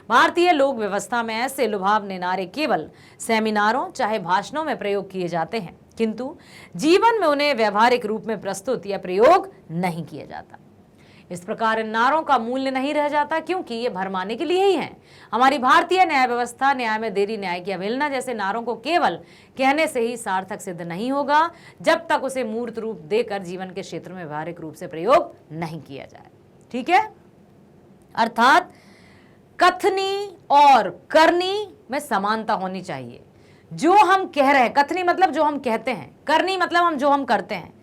भारतीय लोक व्यवस्था में ऐसे लुभावने नारे केवल सेमिनारों चाहे भाषणों में प्रयोग किए जाते हैं, किंतु जीवन में उन्हें व्यवहारिक रूप में प्रस्तुत या प्रयोग नहीं किया जाता। इस प्रकार इन नारों का मूल्य नहीं रह जाता, क्योंकि ये भरमाने के लिए ही हैं। हमारी भारतीय न्याय व्यवस्था न्याय में देरी, न्याय की अवहेलना जैसे नारों को केवल कहने से ही सार्थक सिद्ध नहीं होगा, जब तक उसे मूर्त रूप देकर जीवन के क्षेत्र में व्यवहारिक रूप से प्रयोग नहीं किया जाए। ठीक है, अर्थात कथनी और करनी में समानता होनी चाहिए। जो हम कह रहे हैं, कथनी मतलब जो हम कहते हैं, करनी मतलब हम जो हम करते हैं।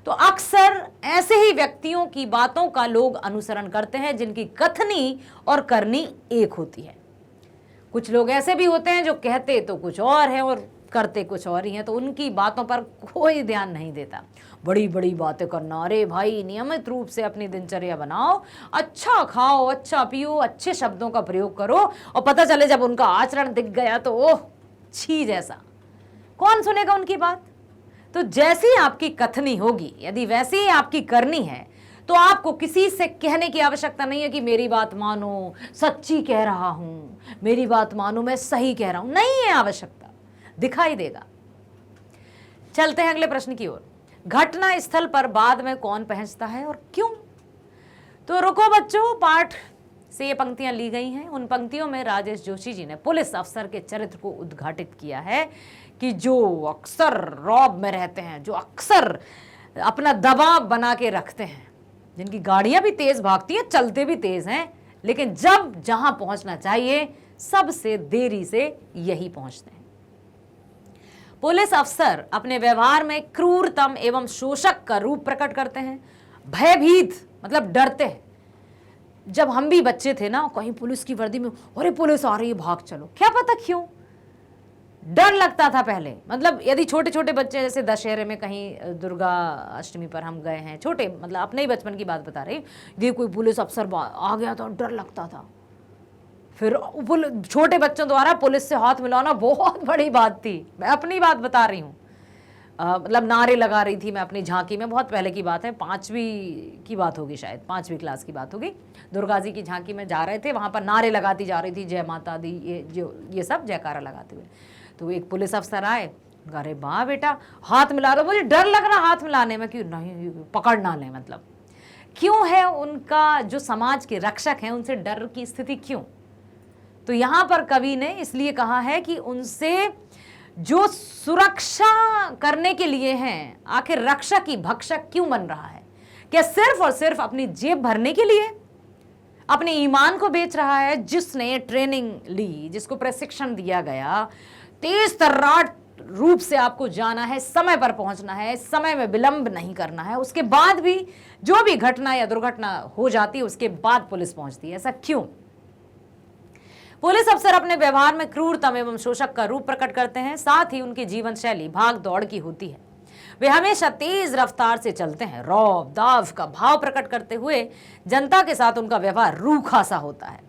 तो अक्सर ऐसे ही व्यक्तियों की बातों का लोग अनुसरण करते हैं जिनकी कथनी और करनी एक होती है। कुछ लोग ऐसे भी होते हैं जो कहते तो कुछ और है और करते कुछ और ही हैं, तो उनकी बातों पर कोई ध्यान नहीं देता। बड़ी बड़ी बातें करना, अरे भाई नियमित रूप से अपनी दिनचर्या बनाओ, अच्छा खाओ, अच्छा पियो, अच्छे शब्दों का प्रयोग करो, और पता चले जब उनका आचरण दिख गया तो ओह छी जैसा, कौन सुनेगा उनकी बात। तो जैसी आपकी कथनी होगी, यदि वैसी ही आपकी करनी है, तो आपको किसी से कहने की आवश्यकता नहीं है कि मेरी बात मानो, सच्ची कह रहा हूं, मेरी बात मानो, मैं सही कह रहा हूं, नहीं है आवश्यकता, दिखाई देगा। चलते हैं अगले प्रश्न की ओर। घटना स्थल पर बाद में कौन पहुंचता है और क्यों? तो रुको बच्चों, पाठ से ये पंक्तियां ली गई हैं। उन पंक्तियों में राजेश जोशी जी ने पुलिस अफसर के चरित्र को उद्घाटित किया है कि जो अक्सर रौब में रहते हैं, जो अक्सर अपना दबाव बना के रखते हैं, जिनकी गाड़ियां भी तेज भागती हैं, चलते भी तेज हैं, लेकिन जब जहां पहुंचना चाहिए सबसे देरी से यही पहुंचते हैं। पुलिस अफसर अपने व्यवहार में क्रूरतम एवं शोषक का रूप प्रकट करते हैं। भयभीत मतलब डरते हैं। जब हम भी बच्चे थे ना, कहीं पुलिस की वर्दी में, अरे पुलिस आ रही है, भाग चलो, क्या पता क्यों डर लगता था पहले। मतलब यदि छोटे छोटे बच्चे, जैसे दशहरे में कहीं दुर्गा अष्टमी पर हम गए हैं, छोटे मतलब अपने ही बचपन की बात बता रही, ये कोई पुलिस अफसर आ गया तो डर लगता था। फिर छोटे बच्चों द्वारा पुलिस से हाथ मिलाना बहुत बड़ी बात थी। मैं अपनी बात बता रही हूँ, मतलब नारे लगा रही थी मैं अपनी झांकी में, बहुत पहले की बात है, 5वीं की बात होगी शायद, 5वीं क्लास की बात होगी। दुर्गा जी की झांकी में जा रहे थे, वहाँ पर नारे लगाती जा रही थी, जय माता दी, ये सब जयकारा लगाते हुए। तो एक पुलिस अफसर आए, अरे वाह बेटा हाथ मिला रहे हो, मुझे डर लग रहा हाथ मिलाने में, क्यों नहीं पकड़ ना लें, मतलब क्यों है उनका, जो समाज के रक्षक हैं उनसे डर की स्थिति क्यों? तो यहाँ पर कवि ने इसलिए कहा है कि उनसे जो सुरक्षा करने के लिए हैं, आखिर रक्षक ही भक्षक क्यों बन रहा है? क्या सिर्फ और सिर्फ अपनी जेब भरने के लिए अपने ईमान को बेच रहा है? जिसने ट्रेनिंग ली, जिसको प्रशिक्षण दिया गया, तेज तर्राट रूप से आपको जाना है, समय पर पहुंचना है, समय में विलंब नहीं करना है, उसके बाद भी जो भी घटना या दुर्घटना हो जाती है उसके बाद पुलिस पहुंचती है, ऐसा क्यों? पुलिस अफसर अपने व्यवहार में क्रूरतम एवं शोषक का रूप प्रकट करते हैं। साथ ही उनकी जीवन शैली भाग दौड़ की होती है। वे हमेशा तेज रफ्तार से चलते हैं। रौब दाव का भाव प्रकट करते हुए जनता के साथ उनका व्यवहार रूखा सा होता है।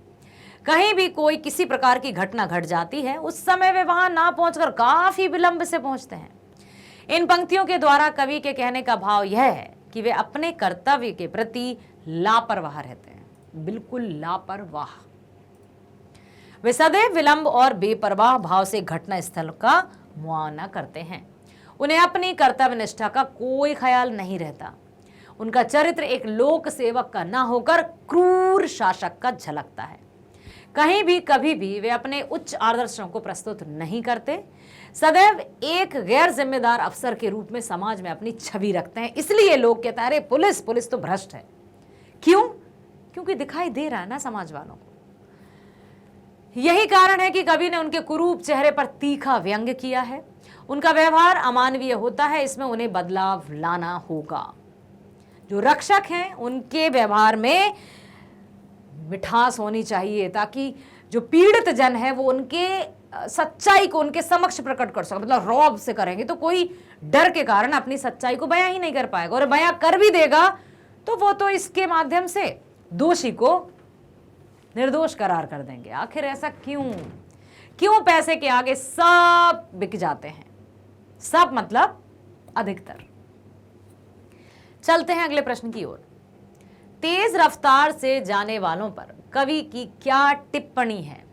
कहीं भी कोई किसी प्रकार की घटना घट जाती है, उस समय वे वहां ना पहुंचकर काफी विलंब से पहुंचते हैं। इन पंक्तियों के द्वारा कवि के कहने का भाव यह है कि वे अपने कर्तव्य के प्रति लापरवाह रहते हैं, बिल्कुल लापरवाह। वे सदैव विलंब और बेपरवाह भाव से घटना स्थल का मुआयना करते हैं। उन्हें अपनी कर्तव्य निष्ठा का कोई ख्याल नहीं रहता। उनका चरित्र एक लोक सेवक का ना होकर क्रूर शासक का झलकता है। कहीं भी कभी भी वे अपने उच्च आदर्शों को प्रस्तुत नहीं करते। सदैव एक गैर जिम्मेदार अफसर के रूप में समाज में अपनी छवि रखते हैं। इसलिए लोग कहते हैं अरे पुलिस तो भ्रष्ट है। क्यों? क्योंकि दिखाई दे रहा है ना समाज वालों को। यही कारण है कि कवि ने उनके कुरूप चेहरे पर तीखा व्यंग्य किया है। उनका व्यवहार अमानवीय होता है, इसमें उन्हें बदलाव लाना होगा। जो रक्षक हैं उनके व्यवहार में मिठास होनी चाहिए, ताकि जो पीड़ित जन है वो उनके सच्चाई को उनके समक्ष प्रकट कर सके। मतलब रौब से करेंगे तो कोई डर के कारण अपनी सच्चाई को बयां ही नहीं कर पाएगा, और बयां कर भी देगा तो वो तो इसके माध्यम से दोषी को निर्दोष करार कर देंगे। आखिर ऐसा क्यों पैसे के आगे सब बिक जाते हैं? सब मतलब अधिकतर। चलते हैं अगले प्रश्न की ओर। तेज रफ्तार से जाने वालों पर कवि की क्या टिप्पणी है?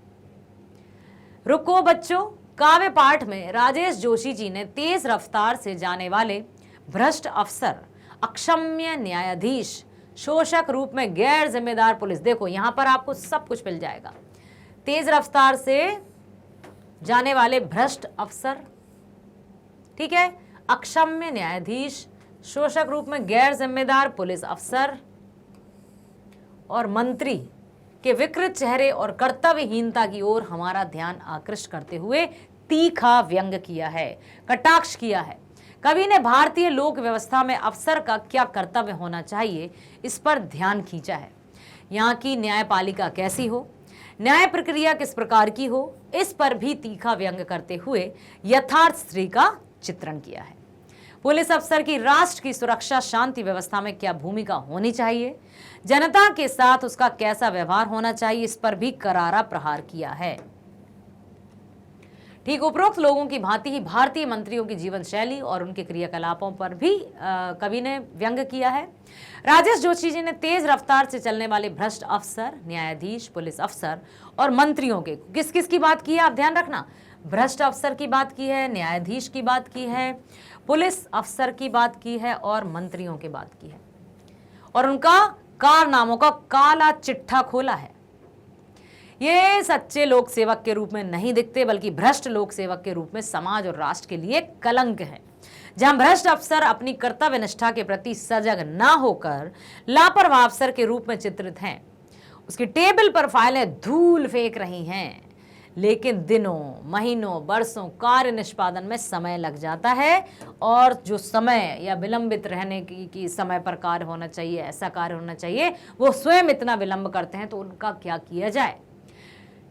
रुको बच्चों, काव्य पाठ में राजेश जोशी जी ने तेज रफ्तार से जाने वाले भ्रष्ट अफसर, अक्षम्य न्यायाधीश, शोषक रूप में गैर जिम्मेदार पुलिस, देखो यहां पर आपको सब कुछ मिल जाएगा। तेज रफ्तार से जाने वाले भ्रष्ट अफसर, ठीक है, अक्षम्य न्यायाधीश, शोषक रूप में गैर जिम्मेदार पुलिस अफसर और मंत्री के विकृत चेहरे और कर्तव्यहीनता की ओर हमारा ध्यान आकृष्ट करते हुए तीखा व्यंग किया है, कटाक्ष किया है। कवि ने भारतीय लोक व्यवस्था में अफसर का क्या कर्तव्य होना चाहिए, इस पर ध्यान खींचा है। यहाँ की न्यायपालिका कैसी हो, न्याय प्रक्रिया किस प्रकार की हो, इस पर भी तीखा व्यंग करते हुए यथार्थ स्त्री का चित्रण किया है। पुलिस अफसर की राष्ट्र की सुरक्षा शांति व्यवस्था में क्या भूमिका होनी चाहिए, जनता के साथ उसका कैसा व्यवहार होना चाहिए, इस पर भी करारा प्रहार किया है। ठीक उपरोक्त लोगों की भांति ही भारतीय मंत्रियों की जीवन शैली और उनके क्रियाकलापों पर भी कवि ने व्यंग किया है। राजेश जोशी जी ने तेज रफ्तार से चलने वाले भ्रष्ट अफसर, न्यायाधीश, पुलिस अफसर और मंत्रियों के किस किस की बात की है, आप ध्यान रखना। भ्रष्ट अफसर की बात की है, न्यायाधीश की बात की है, पुलिस अफसर की बात की है और मंत्रियों की बात की है, और उनका कारनामों का काला चिट्ठा खोला है। ये सच्चे लोक सेवक के रूप में नहीं दिखते, बल्कि भ्रष्ट लोक सेवक के रूप में समाज और राष्ट्र के लिए कलंक है। जहां भ्रष्ट अफसर अपनी कर्तव्य निष्ठा के प्रति सजग ना होकर लापरवाह अफसर के रूप में चित्रित हैं, उसकी टेबल पर फाइलें धूल फेंक रही हैं, लेकिन दिनों, महीनों, वर्षों कार्य निष्पादन में समय लग जाता है, और जो समय या विलंबित रहने की समय पर कार्य होना चाहिए, ऐसा कार्य होना चाहिए, वो स्वयं इतना विलंब करते हैं, तो उनका क्या किया जाए।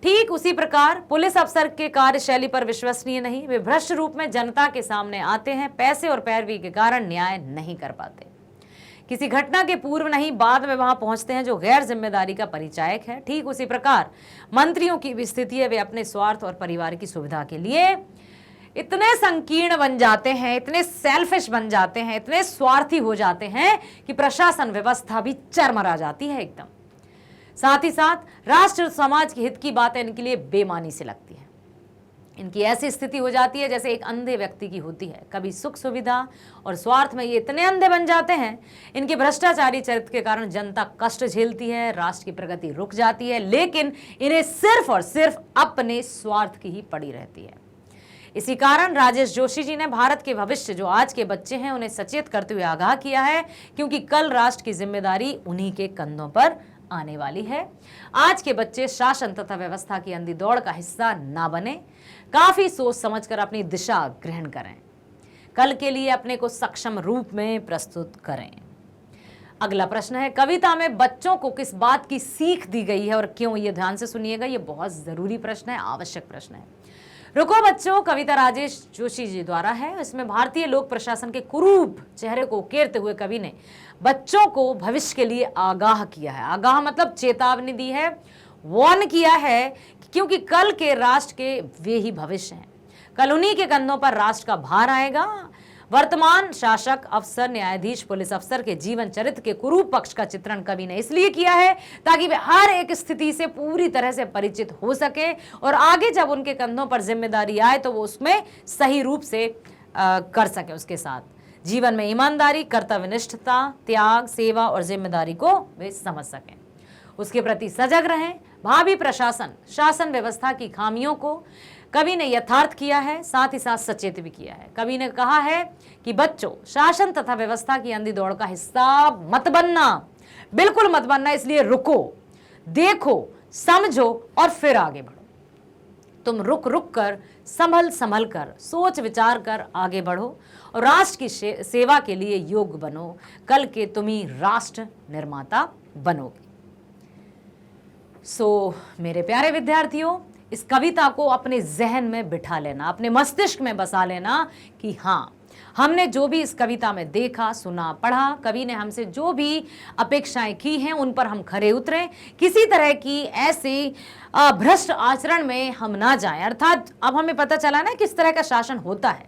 ठीक उसी प्रकार पुलिस अफसर के कार्यशैली पर विश्वसनीय नहीं, वे भ्रष्ट रूप में जनता के सामने आते हैं, पैसे और पैरवी के कारण न्याय नहीं कर पाते, किसी घटना के पूर्व नहीं बाद में वहां पहुंचते हैं, जो गैर जिम्मेदारी का परिचायक है। ठीक उसी प्रकार मंत्रियों की भी स्थिति है, वे अपने स्वार्थ और परिवार की सुविधा के लिए इतने संकीर्ण बन जाते हैं, इतने सेल्फिश बन जाते हैं, इतने स्वार्थी हो जाते हैं कि प्रशासन व्यवस्था भी चरमरा जाती है एकदम। साथ ही साथ राष्ट्र और समाज के हित की बातें इनके लिए बेमानी से लगती है। इनकी ऐसी स्थिति हो जाती है जैसे एक अंधे व्यक्ति की होती है, कभी सुख सुविधा और स्वार्थ में ये इतने अंधे बन जाते हैं, इनके भ्रष्टाचारी चरित्र के कारण जनता कष्ट झेलती है, राष्ट्र की प्रगति रुक जाती है, लेकिन इन्हें सिर्फ और सिर्फ अपने स्वार्थ की ही पड़ी रहती है। इसी कारण राजेश जोशी जी ने भारत के भविष्य, जो आज के बच्चे हैं, उन्हें सचेत करते हुए आगाह किया है, क्योंकि कल राष्ट्र की जिम्मेदारी उन्हीं के कंधों पर आने वाली है। आज के बच्चे शासन तथा व्यवस्था की अंधी दौड़ का हिस्सा ना बने, काफी सोच समझकर अपनी दिशा ग्रहण करें, कल के लिए अपने को सक्षम रूप में प्रस्तुत करें। अगला प्रश्न है, कविता में बच्चों को किस बात की सीख दी गई है और क्यों? ये ध्यान से सुनिएगा, ये बहुत जरूरी प्रश्न है, आवश्यक प्रश्न है। रुको बच्चों कविता राजेश जोशी जी द्वारा है। इसमें भारतीय लोक प्रशासन के कुरूप चेहरे को उकेरते हुए कवि ने बच्चों को भविष्य के लिए आगाह किया है। आगाह मतलब चेतावनी दी है, वार्न किया है, क्योंकि कल के राष्ट्र के वे ही भविष्य हैं। कल उन्हीं के कंधों पर राष्ट्र का भार आएगा। वर्तमान शासक, अफसर, न्यायाधीश, पुलिस अफसर के जीवन चरित्र के कुरूप पक्ष का चित्रण कवि ने इसलिए किया है ताकि वे हर एक स्थिति से पूरी तरह से परिचित हो सके और आगे जब उनके कंधों पर जिम्मेदारी आए तो वो उसमें सही रूप से कर सके। उसके साथ जीवन में ईमानदारी, कर्तव्यनिष्ठता, त्याग, सेवा और जिम्मेदारी को वे समझ सकें, उसके प्रति सजग रहें। भावी प्रशासन, शासन व्यवस्था की खामियों को कवि ने यथार्थ किया है, साथ ही साथ सचेत भी किया है। कवि ने कहा है कि बच्चों, शासन तथा व्यवस्था की अंधी दौड़ का हिस्सा मत बनना, बिल्कुल मत बनना। इसलिए रुको, देखो, समझो और फिर आगे बढ़ो। तुम रुक रुक कर, संभल संभल कर, सोच विचार कर आगे बढ़ो और राष्ट्र की सेवा के लिए योग्य बनो। कल के तुम ही राष्ट्र निर्माता बनोगे। मेरे प्यारे विद्यार्थियों, इस कविता को अपने जहन में बिठा लेना, अपने मस्तिष्क में बसा लेना कि हाँ, हमने जो भी इस कविता में देखा, सुना, पढ़ा, कवि ने हमसे जो भी अपेक्षाएं की हैं उन पर हम खरे उतरें, किसी तरह की ऐसी भ्रष्ट आचरण में हम ना जाएं। अर्थात अब हमें पता चला ना किस तरह का शासन होता है,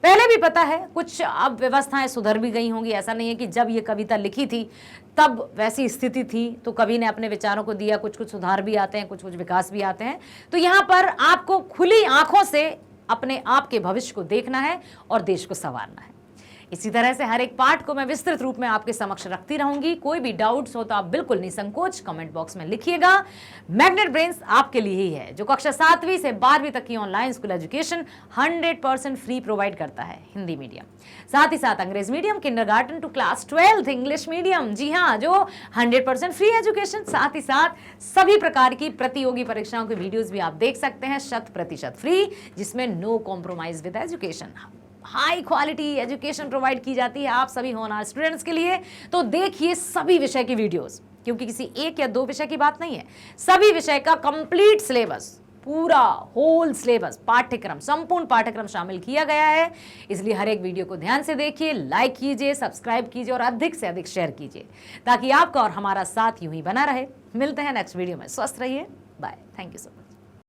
पहले भी पता है, कुछ अब व्यवस्थाएं सुधर भी गई होंगी। ऐसा नहीं है कि जब ये कविता लिखी थी तब वैसी स्थिति थी तो कवि ने अपने विचारों को दिया, कुछ कुछ सुधार भी आते हैं, कुछ कुछ विकास भी आते हैं। तो यहाँ पर आपको खुली आंखों से अपने आप के भविष्य को देखना है और देश को संवारना है। इसी तरह से हर एक पार्ट को मैं विस्तृत रूप में आपके समक्ष रखती रहूंगी। कोई भी डाउट्स हो तो आप बिल्कुल निसंकोच कमेंट बॉक्स में लिखिएगा। मैग्नेट ब्रेन्स आपके लिए ही है, जो कक्षा 7वीं से 12वीं तक की online school education 100% free provide करता है। हिंदी मीडियम, साथ ही साथ अंग्रेज medium, kindergarten to class 12, English medium, जी हाँ, जो 100% फ्री एजुकेशन। साथ ही साथ सभी प्रकार की प्रतियोगी परीक्षाओं की वीडियोस भी आप देख सकते हैं 100% फ्री, जिसमें no compromise with education. High quality education provide की जाती है आप सभी होनहार स्टूडेंट्स के लिए। तो देखिए सभी विषय की वीडियोस, क्योंकि किसी एक या दो विषय की बात नहीं है, सभी विषय का कंप्लीट सिलेबस, पूरा होल सिलेबस, पाठ्यक्रम, संपूर्ण पाठ्यक्रम शामिल किया गया है। इसलिए हर एक वीडियो को ध्यान से देखिए, लाइक कीजिए, सब्सक्राइब कीजिए और अधिक से अधिक शेयर कीजिए, ताकि आपका और हमारा साथ यूं ही बना रहे। मिलते हैं नेक्स्ट वीडियो में। स्वस्थ रहिए। Bye. Thank you so much.